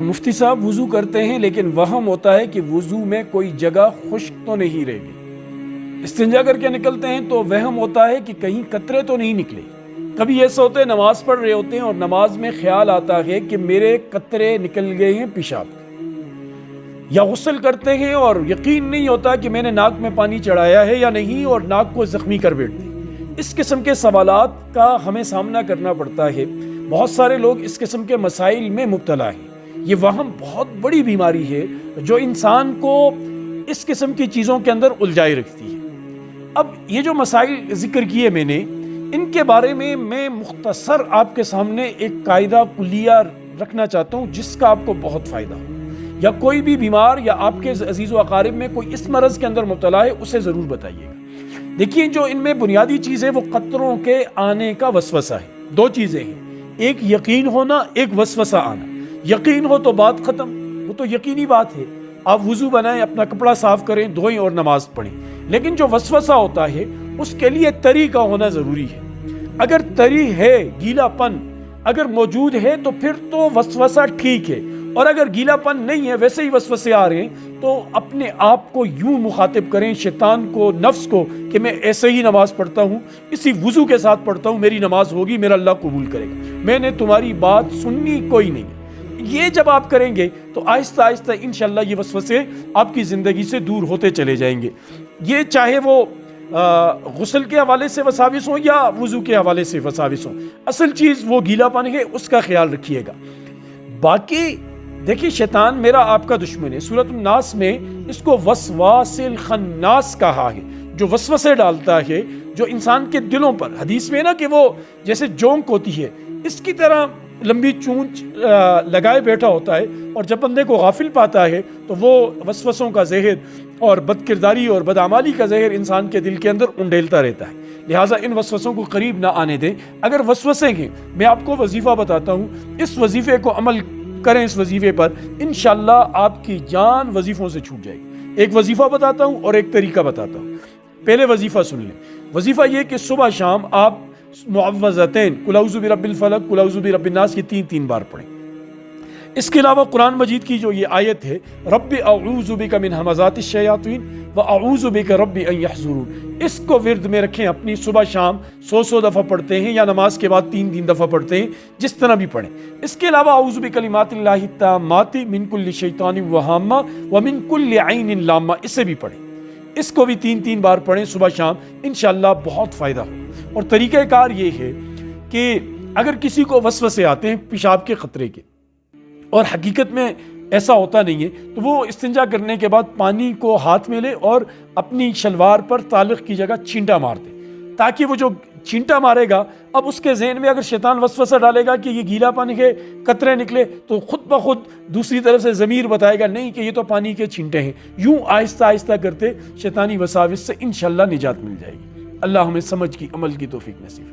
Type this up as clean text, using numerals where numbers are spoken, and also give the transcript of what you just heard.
मुफ्ती साहब वुज़ू करते हैं लेकिन वहम होता है कि वुज़ू में कोई जगह खुश्क तो नहीं रह गई। इस्तिंजा करके निकलते हैं तो वहम होता है कि कहीं कतरे तो नहीं निकले। कभी ऐसा होता है नमाज पढ़ रहे होते हैं और नमाज में ख्याल आता है कि मेरे कतरे निकल गए हैं पेशाब के। या गुस्ल करते हैं और यकीन नहीं होता कि मैंने नाक में पानी चढ़ाया है या नहीं और नाक को जख्मी कर बैठ दी। इस किस्म के सवालात का हमें सामना करना पड़ता है। बहुत सारे लोग इस किस्म के मसाइल में मुब्तला हैं। ये वहम बहुत बड़ी बीमारी है जो इंसान को इस किस्म की चीज़ों के अंदर उलझाए रखती है। अब ये जो मसाइल जिक्र किए मैंने, इनके बारे में मैं मुख्तसर आपके सामने एक कायदा कुलिया रखना चाहता हूँ जिसका आपको बहुत फ़ायदा हो। या कोई भी बीमार या आपके अजीज़ व अकारिब में कोई इस मरज़ के अंदर मुब्तला है, उसे ज़रूर बताइएगा। देखिए, जो इनमें बुनियादी चीज़ है वो कतरों के आने का वसवसा है। दो चीज़ें हैं, एक यकीन होना, एक वसवसा आना। यकीन हो तो बात ख़त्म, वो तो यकीनी बात है। आप वुज़ू बनाएं, अपना कपड़ा साफ़ करें, धोएं और नमाज पढ़ें। लेकिन जो वसवसा होता है उसके लिए तरी का होना ज़रूरी है। अगर तरी है, गीलापन अगर मौजूद है तो फिर तो वसवसा ठीक है, और अगर गीलापन नहीं है, वैसे ही वसवसे आ रहे हैं, तो अपने आप को यूं मुखातिब करें, शैतान को, नफ्स को, कि मैं ऐसे ही नमाज पढ़ता हूँ, इसी वुज़ू के साथ पढ़ता हूँ, मेरी नमाज होगी, मेरा अल्लाह कबूल करेगा, मैंने तुम्हारी बात सुननी कोई नहीं। ये जब आप करेंगे तो आहिस्ता आहिस्ता इंशाअल्लाह ये वसवसे आपकी ज़िंदगी से दूर होते चले जाएंगे। ये चाहे वो गुस्ल के हवाले से वसाविस हो या वुज़ू के हवाले से वसाविस हो, असल चीज़ वो गीलापन है, उसका ख्याल रखिएगा। बाकी देखिए, शैतान मेरा आपका दुश्मन है। सूरत नास में इसको वसवासिल खन्नास कहा है, जो वसवसे डालता है, जो इंसान के दिलों पर, हदीस में ना कि वो जैसे जोंक होती है, इसकी तरह लंबी चूंच लगाए बैठा होता है, और जब बंदे को गाफिल पाता है तो वो वसवसों का जहर और बदकिरदारी और बदआमाली का जहर इंसान के दिल के अंदर उंडेलता रहता है। लिहाजा इन वसवसों को करीब ना आने दें। अगर वसवसे हैं, मैं आपको वजीफ़ा बताता हूँ, इस वजीफ़े को अमल करें। इस वजीफ़े पर इंशाअल्लाह आपकी जान वजीफ़ों से छूट जाएगी। एक वजीफ़ा बताता हूँ और एक तरीका बताता हूँ। पहले वजीफ़ा सुन लें। वजीफ़ा ये कि सुबह शाम आप मुअव्वज़तैन, कुल औज़ु बिरब्बिल फलक, कुल औज़ु बिरब्बिन नास, ये 3-3 बार पढ़ें। इसके अलावा कुरान मजीद की जो ये आयत है, रब्बि अऊज़ु बिका मिन हमाज़ातिश शयातीन व अऊज़ु बिका रब्बि अन यहज़ुरून, इसको विर्द में रखें अपनी। सुबह शाम 100 दफ़ा पढ़ते हैं या नमाज के बाद 3 दफ़ा पढ़ते हैं, जिस तरह भी पढ़ें। इसके अलावा अऊज़ु बिकलिमातिल्लाहि ताम्माति मिन कुल्लि शैतानिन व हाम्मा व मिन कुल्लि ऐनिन लाम्मा, इससे भी पढ़ें। इसको भी 3-3 बार पढ़ें सुबह शाम, इंशाअल्लाह बहुत फ़ायदा हो। और तरीक़ाकार ये है कि अगर किसी को वसवसे आते हैं पेशाब के ख़तरे के, और हकीकत में ऐसा होता नहीं है, तो वो इस्तिंजा करने के बाद पानी को हाथ में ले और अपनी शलवार पर तालिक़ की जगह छींटा मार दे, ताकि वो जो छींटा मारेगा, अब उसके ज़हन में अगर शैतान वसवसा डालेगा कि ये गीला पानी के कतरे निकले, तो खुद ब खुद दूसरी तरफ से ज़मीर बताएगा नहीं कि ये तो पानी के छींटे हैं। यूँ आहिस्ता आहिस्ता करते शैतानी वसाविस से इंशाअल्लाह निजात मिल जाएगी। अल्लाह हमें समझ की, अमल की तौफीक नसीब।